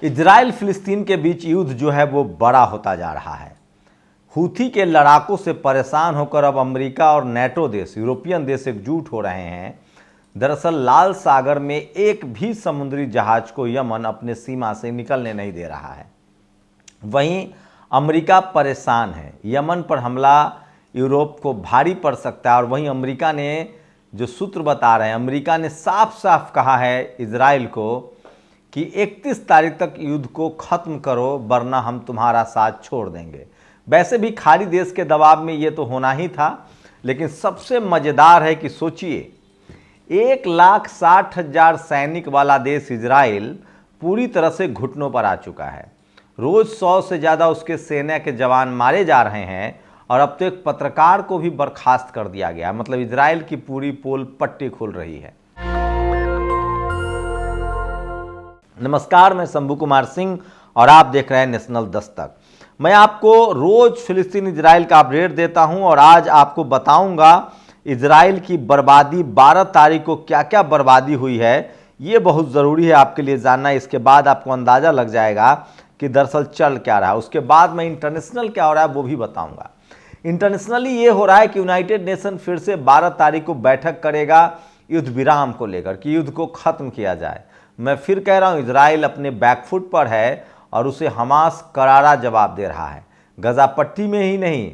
Israel फिलिस्तीन के बीच युद्ध जो है वो बड़ा होता जा रहा है। हूथी के लड़ाकों से परेशान होकर अब अमेरिका और नेटो देश, यूरोपियन देश एकजुट हो रहे हैं। दरअसल लाल सागर में एक भी समुद्री जहाज को यमन अपने सीमा से निकलने नहीं दे रहा है। वहीं अमेरिका परेशान है। यमन पर हमला यूरोप को भारी पड़ सकता है और वहीं अमेरिका ने जो सूत्र बता रहे हैं, अमेरिका ने साफ साफ कहा है इजराइल को कि 31 तारीख तक युद्ध को ख़त्म करो वरना हम तुम्हारा साथ छोड़ देंगे। वैसे भी खाड़ी देश के दबाव में ये तो होना ही था, लेकिन सबसे मज़ेदार है कि सोचिए 1,60,000 सैनिक वाला देश इजराइल पूरी तरह से घुटनों पर आ चुका है। रोज़ 100 से ज़्यादा उसके सेना के जवान मारे जा रहे हैं और अब तो एक पत्रकार को भी बर्खास्त कर दिया गया। मतलब इजराइल की पूरी पोल पट्टी खुल रही है। नमस्कार, मैं शंभू कुमार सिंह और आप देख रहे हैं नेशनल दस्तक। मैं आपको रोज फिलिस्तीन इजराइल का अपडेट देता हूं और आज आपको बताऊंगा इजराइल की बर्बादी 12 तारीख को क्या क्या बर्बादी हुई है। ये बहुत ज़रूरी है आपके लिए जानना। इसके बाद आपको अंदाज़ा लग जाएगा कि दरअसल चल क्या रहा है। उसके बाद मैं इंटरनेशनल क्या हो रहा है वो भी बताऊंगा। इंटरनेशनली ये हो रहा है कि यूनाइटेड नेशन फिर से 12 तारीख को बैठक करेगा युद्ध विराम को लेकर कि युद्ध को ख़त्म किया जाए। मैं फिर कह रहा हूँ इजराइल अपने बैकफुट पर है और उसे हमास करारा जवाब दे रहा है। गजा पट्टी में ही नहीं,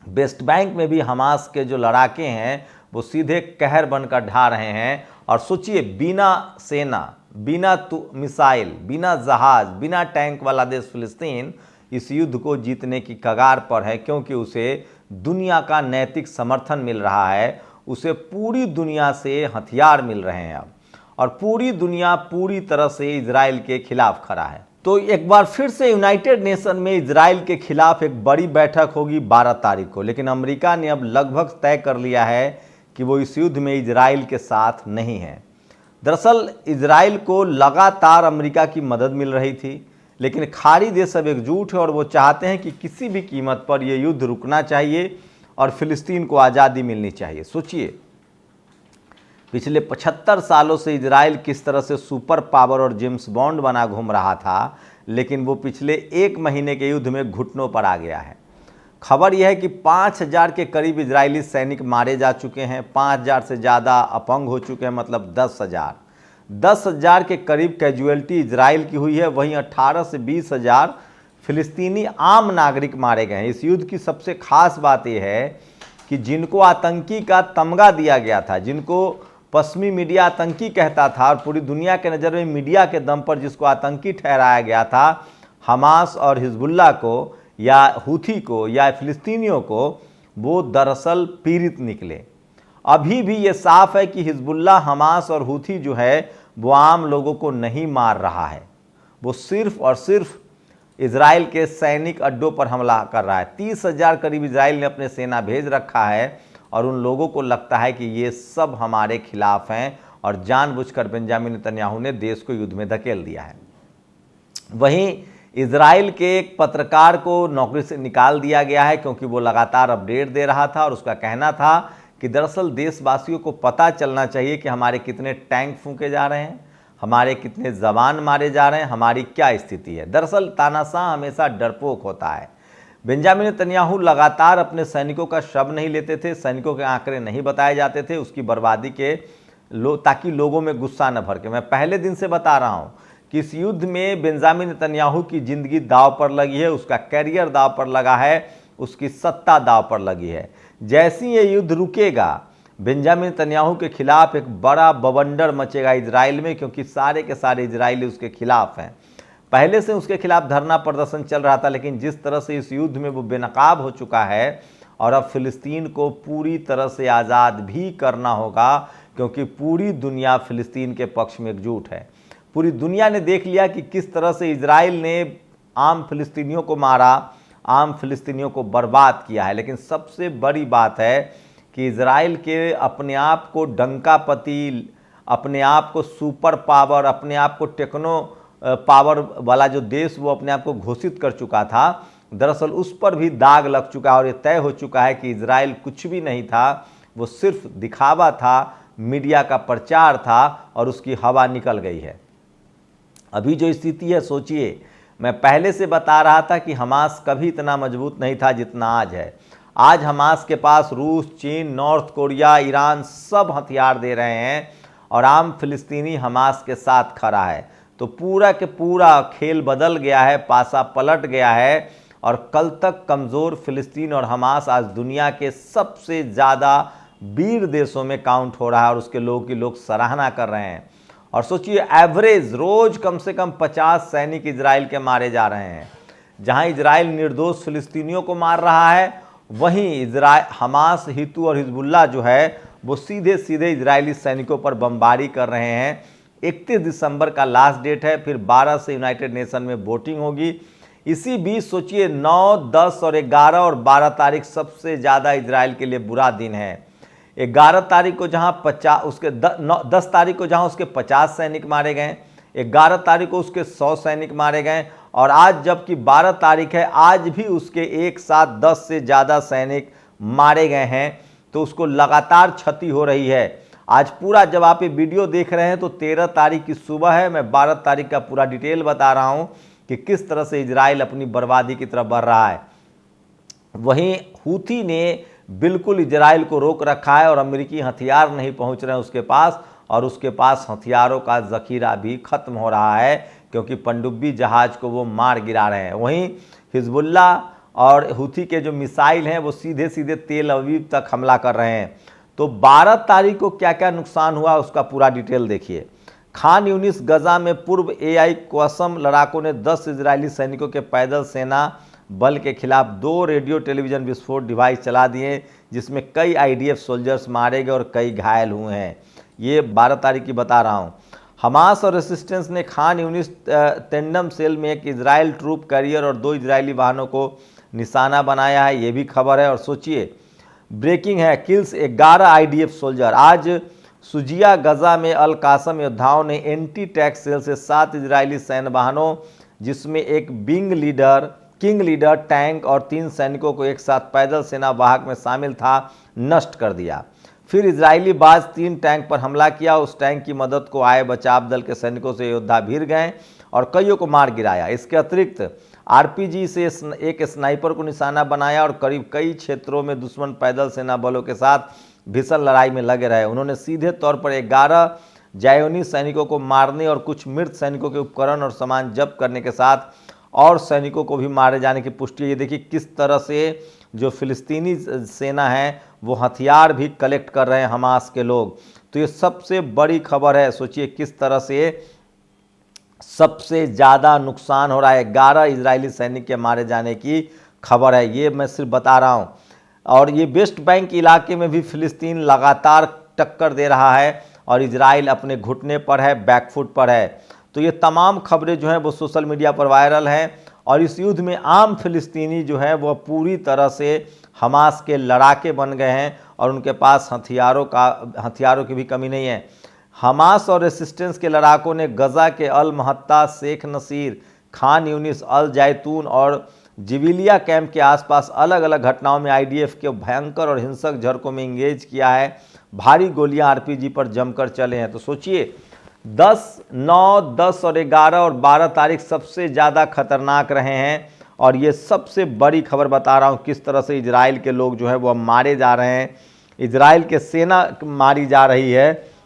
वेस्ट बैंक में भी हमास के जो लड़ाके हैं वो सीधे कहर बनकर ढा रहे हैं। और सोचिए, बिना सेना, बिना मिसाइल, बिना जहाज, बिना टैंक वाला देश फिलिस्तीन इस युद्ध को जीतने की कगार पर है, क्योंकि उसे दुनिया का नैतिक समर्थन मिल रहा है। उसे पूरी दुनिया से हथियार मिल रहे हैं अब, और पूरी दुनिया पूरी तरह से इजराइल के खिलाफ खड़ा है। तो एक बार फिर से यूनाइटेड नेशन में इजराइल के खिलाफ एक बड़ी बैठक होगी 12 तारीख को। लेकिन अमेरिका ने अब लगभग तय कर लिया है कि वो इस युद्ध में इजराइल के साथ नहीं है। दरअसल इजराइल को लगातार अमेरिका की मदद मिल रही थी, लेकिन खाड़ी देश अब एकजुट है और वो चाहते हैं कि किसी भी कीमत पर यह युद्ध रुकना चाहिए और फिलिस्तीन को आज़ादी मिलनी चाहिए। सोचिए, पिछले 75 सालों से इजराइल किस तरह से सुपर पावर और जेम्स बॉन्ड बना घूम रहा था, लेकिन वो पिछले एक महीने के युद्ध में घुटनों पर आ गया है। खबर यह है कि 5,000 के करीब इजरायली सैनिक मारे जा चुके हैं, 5,000 से ज़्यादा अपंग हो चुके हैं, मतलब 10,000 के करीब कैजुअलिटी इजराइल की हुई है। वहीं 18 से 20,000 फिलिस्तीनी आम नागरिक मारे गए हैं। इस युद्ध की सबसे खास बात यह है कि जिनको आतंकी का तमगा दिया गया था, जिनको पश्चिमी मीडिया आतंकी कहता था और पूरी दुनिया के नज़र में मीडिया के दम पर जिसको आतंकी ठहराया गया था, हमास और हिजबुल्लाह को या हूथी को या फिलिस्तीनियों को, वो दरअसल पीड़ित निकले। अभी भी ये साफ है कि हिजबुल्लाह, हमास और हूथी जो है वो आम लोगों को नहीं मार रहा है। वो सिर्फ और सिर्फ इजराइल के सैनिक अड्डों पर हमला कर रहा है। 30,000 करीब इजराइल ने अपने सेना भेज रखा है और उन लोगों को लगता है कि ये सब हमारे खिलाफ हैं और जानबूझकर बेंजामिन नेतन्याहू ने देश को युद्ध में धकेल दिया है। वहीं इजराइल के एक पत्रकार को नौकरी से निकाल दिया गया है, क्योंकि वो लगातार अपडेट दे रहा था और उसका कहना था कि दरअसल देशवासियों को पता चलना चाहिए कि हमारे कितने टैंक फूंके जा रहे हैं, हमारे कितने जवान मारे जा रहे हैं, हमारी क्या स्थिति है। दरअसल तानाशाह हमेशा डरपोक होता है। बेंजामिन नेतन्याहू लगातार अपने सैनिकों का शव नहीं लेते थे, सैनिकों के आंकड़े नहीं बताए जाते थे उसकी बर्बादी के ताकि लोगों में गुस्सा न भर के। मैं पहले दिन से बता रहा हूँ कि इस युद्ध में बेंजामिन नेतन्याहू की ज़िंदगी दाव पर लगी है, उसका कैरियर दाव पर लगा है, उसकी सत्ता दाव पर लगी है। जैसे ये युद्ध रुकेगा, बेंजामिन नेतन्याहू के खिलाफ एक बड़ा बवंडर मचेगा इजराइल में, क्योंकि सारे के सारे इजरायली उसके खिलाफ हैं। पहले से उसके खिलाफ धरना प्रदर्शन चल रहा था, लेकिन जिस तरह से इस युद्ध में वो बेनकाब हो चुका है और अब फिलिस्तीन को पूरी तरह से आज़ाद भी करना होगा, क्योंकि पूरी दुनिया फिलिस्तीन के पक्ष में एकजुट है। पूरी दुनिया ने देख लिया कि किस तरह से इजराइल ने आम फिलिस्तीनियों को मारा, आम फिलिस्तीनियों को बर्बाद किया है। लेकिन सबसे बड़ी बात है कि इजराइल के अपने आप को डंकापति, अपने आप को सुपर पावर, अपने आप को टेक्नो पावर वाला जो देश वो अपने आप को घोषित कर चुका था, दरअसल उस पर भी दाग लग चुका है और ये तय हो चुका है कि इजराइल कुछ भी नहीं था, वो सिर्फ दिखावा था, मीडिया का प्रचार था और उसकी हवा निकल गई है। अभी जो स्थिति है सोचिए, मैं पहले से बता रहा था कि हमास कभी इतना मजबूत नहीं था जितना आज है। आज हमास के पास रूस, चीन, नॉर्थ कोरिया, ईरान सब हथियार दे रहे हैं और आम फिलिस्तीनी हमास के साथ खड़ा है। तो पूरा के पूरा खेल बदल गया है, पासा पलट गया है और कल तक कमज़ोर फिलिस्तीन और हमास आज दुनिया के सबसे ज़्यादा वीर देशों में काउंट हो रहा है और उसके लोग सराहना कर रहे हैं। और सोचिए, एवरेज रोज कम से कम 50 सैनिक इजराइल के मारे जा रहे हैं। जहां इजराइल निर्दोष फिलिस्तीनियों को मार रहा है, वहीं इजराइल हमास, हितू और हिजबुल्ला जो है वो सीधे सीधे इजरायली सैनिकों पर बमबारी कर रहे हैं। 31 दिसंबर का लास्ट डेट है, फिर 12 से यूनाइटेड नेशन में वोटिंग होगी। इसी बीच सोचिए 9, 10 और 11 और 12 तारीख सबसे ज़्यादा इजराइल के लिए बुरा दिन है। 11 तारीख को जहां 10 तारीख को जहां उसके 50 सैनिक मारे गए, 11 तारीख को उसके 100 सैनिक मारे गए और आज जबकि 12 तारीख है, आज भी उसके एक साथ 10 से ज़्यादा सैनिक मारे गए हैं। तो उसको लगातार क्षति हो रही है। आज पूरा जब आप ये वीडियो देख रहे हैं तो 13 तारीख की सुबह है, मैं 12 तारीख का पूरा डिटेल बता रहा हूँ कि किस तरह से इजराइल अपनी बर्बादी की तरफ बढ़ रहा है। वहीं हूथी ने बिल्कुल इजराइल को रोक रखा है और अमेरिकी हथियार नहीं पहुंच रहे हैं उसके पास, और उसके पास हथियारों का जखीरा भी खत्म हो रहा है क्योंकि पनडुब्बी जहाज को वो मार गिरा रहे हैं। वहीं हिजबुल्ला और हूथी के जो मिसाइल हैं वो सीधे सीधे तेल अवीव तक हमला कर रहे हैं। तो 12 तारीख को क्या क्या नुकसान हुआ उसका पूरा डिटेल देखिए। खान यूनिस गजा में पूर्व AI क्वसम लड़ाकों ने 10 इजरायली सैनिकों के पैदल सेना बल के खिलाफ 2 रेडियो टेलीविजन विस्फोट डिवाइस चला दिए, जिसमें कई IDF सोल्जर्स मारे गए और कई घायल हुए हैं। ये 12 तारीख की बता रहा हूँ। हमास और रेसिस्टेंस ने खान यूनिस टेंडम सेल में एक इजराइल ट्रूप कैरियर और 2 इजरायली वाहनों को निशाना बनाया है, ये भी खबर है। और सोचिए, ब्रेकिंग है, किल्स 11 IDF सोल्जर। आज सुजिया गजा में अल कासम योद्धाओं ने एंटी टैंक सेल से 7 इजरायली सैन्य वाहनों, जिसमें एक किंग लीडर टैंक और 3 सैनिकों को एक साथ पैदल सेना वाहक में शामिल था, नष्ट कर दिया। फिर इजरायली बाज 3 टैंक पर हमला किया। उस टैंक की मदद को आए बचाव दल के सैनिकों से योद्धा भीड़ गए और कईयों को मार गिराया। इसके अतिरिक्त RPG से एक स्नाइपर को निशाना बनाया और करीब कई क्षेत्रों में दुश्मन पैदल सेना बलों के साथ भीषण लड़ाई में लगे रहे। उन्होंने सीधे तौर पर 11 जायोनी सैनिकों को मारने और कुछ मृत सैनिकों के उपकरण और सामान जब्त करने के साथ और सैनिकों को भी मारे जाने की पुष्टि है। ये देखिए किस तरह से जो फिलिस्तीनी सेना है वो हथियार भी कलेक्ट कर रहे हैं हमास के लोग। तो ये सबसे बड़ी खबर है। सोचिए किस तरह से सबसे ज़्यादा नुकसान हो रहा है। 11 इजरायली सैनिक के मारे जाने की खबर है, ये मैं सिर्फ बता रहा हूँ। और ये वेस्ट बैंक इलाके में भी फिलिस्तीन लगातार टक्कर दे रहा है और इजराइल अपने घुटने पर है, बैकफुट पर है। तो ये तमाम खबरें जो हैं वो सोशल मीडिया पर वायरल हैं और इस युद्ध में आम फिलिस्तीनी जो है वह पूरी तरह से हमास के लड़ाके बन गए हैं और उनके पास हथियारों की भी कमी नहीं है। हमास और रेसिस्टेंस के लड़ाकों ने गजा के अल महत्ता, शेख नसीर, खान यूनिस, अल जैतून और जिबिलिया कैंप के आसपास अलग अलग घटनाओं में IDF के भयंकर और हिंसक झड़कों में इंगेज किया है। भारी गोलियां RPG पर जमकर चले हैं। तो सोचिए 10, 9, 10 और 11 और 12 तारीख सबसे ज़्यादा खतरनाक रहे हैं और ये सबसे बड़ी खबर बता रहा हूँ किस तरह से इजराइल के लोग जो है वो मारे जा रहे हैं, इजराइल के सेना मारी जा रही है।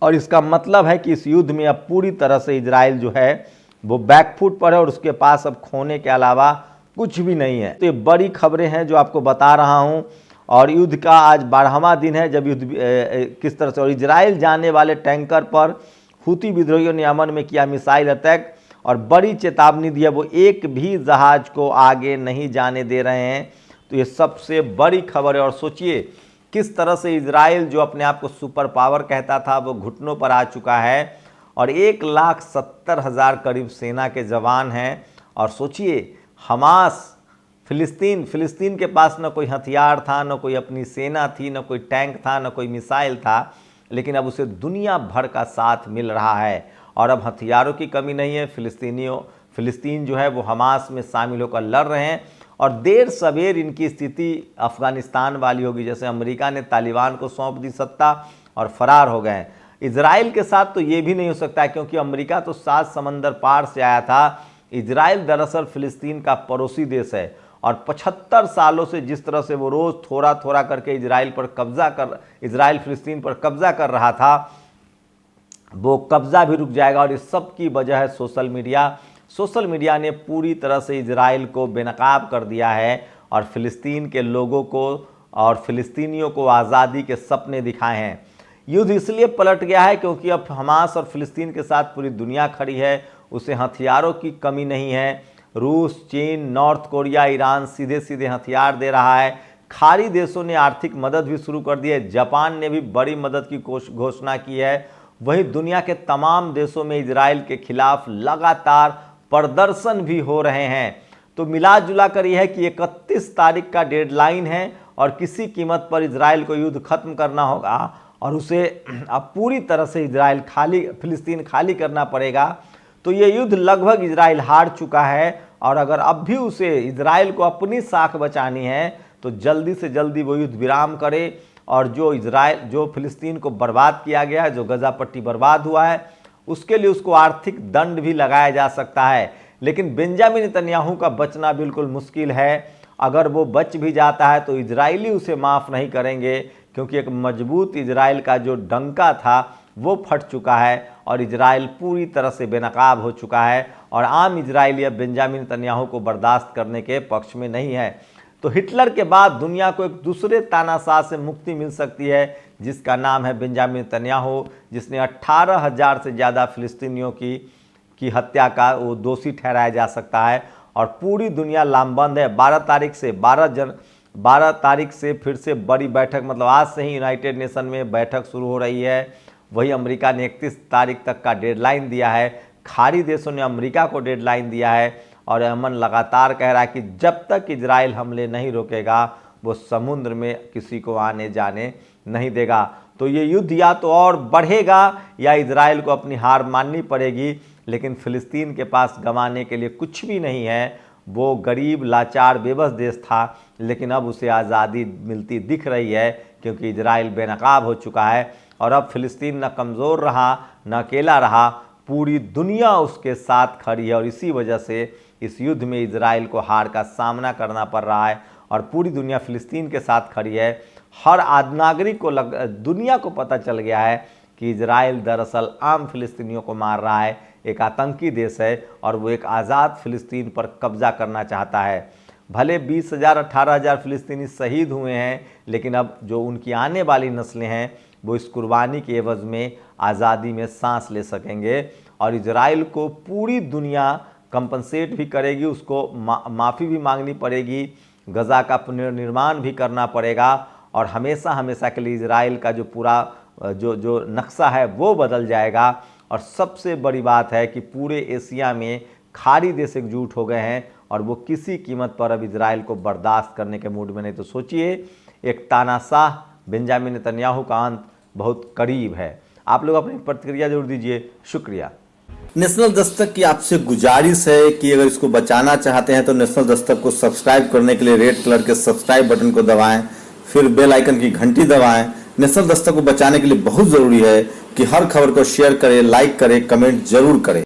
और इसका मतलब है कि इस युद्ध में अब पूरी तरह से इजराइल जो है वो बैकफुट पर है और उसके पास अब खोने के अलावा कुछ भी नहीं है। तो ये बड़ी खबरें हैं जो आपको बता रहा हूं। और युद्ध का आज 12वां दिन है जब युद्ध किस तरह से, और इजराइल जाने वाले टैंकर पर हूती विद्रोहियों ने यमन में किया मिसाइल अटैक और बड़ी चेतावनी दी है, वो एक भी जहाज को आगे नहीं जाने दे रहे हैं। तो ये सबसे बड़ी खबर है। और सोचिए किस तरह से इजराइल जो अपने आप को सुपर पावर कहता था वो घुटनों पर आ चुका है और 1,70,000 करीब सेना के जवान हैं। और सोचिए हमास, फिलिस्तीन के पास न कोई हथियार था, न कोई अपनी सेना थी, न कोई टैंक था, न कोई मिसाइल था, लेकिन अब उसे दुनिया भर का साथ मिल रहा है और अब हथियारों की कमी नहीं है। फिलिस्तीन जो है वो हमास में शामिल होकर लड़ रहे हैं और देर सवेर इनकी स्थिति अफगानिस्तान वाली होगी, जैसे अमेरिका ने तालिबान को सौंप दी सत्ता और फरार हो गए। इजराइल के साथ तो ये भी नहीं हो सकता है, क्योंकि अमेरिका तो 7 समंदर पार से आया था। इजराइल दरअसल फिलिस्तीन का पड़ोसी देश है और 75 सालों से जिस तरह से वो रोज थोड़ा थोड़ा करके इजराइल फिलिस्तीन पर कब्जा कर रहा था, वो कब्जा भी रुक जाएगा। और इस सब की वजह है सोशल मीडिया। सोशल मीडिया ने पूरी तरह से इजराइल को बेनकाब कर दिया है और फिलिस्तीन के लोगों को और फिलिस्तीनियों को आज़ादी के सपने दिखाए हैं। युद्ध इसलिए पलट गया है क्योंकि अब हमास और फिलिस्तीन के साथ पूरी दुनिया खड़ी है, उसे हथियारों की कमी नहीं है। रूस, चीन, नॉर्थ कोरिया, ईरान सीधे सीधे हथियार दे रहा है। खाड़ी देशों ने आर्थिक मदद भी शुरू कर दी है। जापान ने भी बड़ी मदद की घोषणा की है। वहीं दुनिया के तमाम देशों में इजराइल के खिलाफ लगातार प्रदर्शन भी हो रहे हैं। तो मिला जुला कर यह है कि 31 तारीख का डेडलाइन है और किसी कीमत पर इजराइल को युद्ध खत्म करना होगा और उसे अब पूरी तरह से फिलिस्तीन खाली करना पड़ेगा। तो ये युद्ध लगभग इजराइल हार चुका है और अगर अब भी उसे इजराइल को अपनी साख बचानी है तो जल्दी से जल्दी वो युद्ध विराम करे और जो फिलिस्तीन को बर्बाद किया गया है, जो गजा पट्टी बर्बाद हुआ है, उसके लिए उसको आर्थिक दंड भी लगाया जा सकता है। लेकिन बेंजामिन नेतन्याहू का बचना बिल्कुल मुश्किल है। अगर वो बच भी जाता है तो इजरायली उसे माफ़ नहीं करेंगे, क्योंकि एक मजबूत इजराइल का जो डंका था वो फट चुका है और इजराइल पूरी तरह से बेनकाब हो चुका है और आम इजरायली अब बेंजामिन नेतन्याहू को बर्दाश्त करने के पक्ष में नहीं है। तो हिटलर के बाद दुनिया को एक दूसरे तानाशाह से मुक्ति मिल सकती है, जिसका नाम है बेंजामिन नेतन्याहू, जिसने 18,000 से ज़्यादा फिलिस्तीनियों की हत्या का वो दोषी ठहराया जा सकता है। और पूरी दुनिया लामबंद है। 12 तारीख से फिर से बड़ी बैठक, मतलब आज से ही यूनाइटेड नेशन में बैठक शुरू हो रही है। वही अमेरिका ने 31 तारीख तक का डेडलाइन दिया है। खाड़ी देशों ने अमेरिका को डेडलाइन दिया है और यमन लगातार कह रहा है कि जब तक इजराइल हमले नहीं रोकेगा वो समुद्र में किसी को आने जाने नहीं देगा। तो ये युद्ध या तो और बढ़ेगा या इजराइल को अपनी हार माननी पड़ेगी। लेकिन फिलिस्तीन के पास गंवाने के लिए कुछ भी नहीं है। वो गरीब, लाचार, बेबस देश था, लेकिन अब उसे आज़ादी मिलती दिख रही है क्योंकि इजराइल बेनकाब हो चुका है। और अब फिलिस्तीन न कमज़ोर रहा न अकेला रहा, पूरी दुनिया उसके साथ खड़ी है और इसी वजह से इस युद्ध में इजराइल को हार का सामना करना पड़ रहा है और पूरी दुनिया फिलिस्तीन के साथ खड़ी है। हर नागरिक को दुनिया को पता चल गया है कि इजराइल दरअसल आम फिलिस्तीनियों को मार रहा है, एक आतंकी देश है और वो एक आज़ाद फिलिस्तीन पर कब्जा करना चाहता है। भले 20,000 18,000 फिलिस्तीनी शहीद हुए हैं, लेकिन अब जो उनकी आने वाली नस्लें हैं वो इस कुर्बानी के एवज में आज़ादी में सांस ले सकेंगे और इजराइल को पूरी दुनिया कंपनसेट भी करेगी, उसको माफ़ी भी मांगनी पड़ेगी, गजा का पुनर्निर्माण भी करना पड़ेगा और हमेशा हमेशा के लिए इजराइल का जो पूरा जो नक्शा है वो बदल जाएगा। और सबसे बड़ी बात है कि पूरे एशिया में खाड़ी देश एकजुट हो गए हैं और वो किसी कीमत पर अब इजराइल को बर्दाश्त करने के मूड में नहीं। तो सोचिए, एक तानाशाह बेंजामिन नेतन्याहू का अंत बहुत करीब है। आप लोग अपनी प्रतिक्रिया जरूर दीजिए। शुक्रिया। नेशनल दस्तक की आपसे गुजारिश है कि अगर इसको बचाना चाहते हैं तो नेशनल दस्तक को सब्सक्राइब करने के लिए रेड कलर के सब्सक्राइब बटन को दबाएं, फिर बेल आइकन की घंटी दबाएं। नेशनल दस्तक को बचाने के लिए बहुत जरूरी है कि हर खबर को शेयर करें, लाइक करें, कमेंट जरूर करें।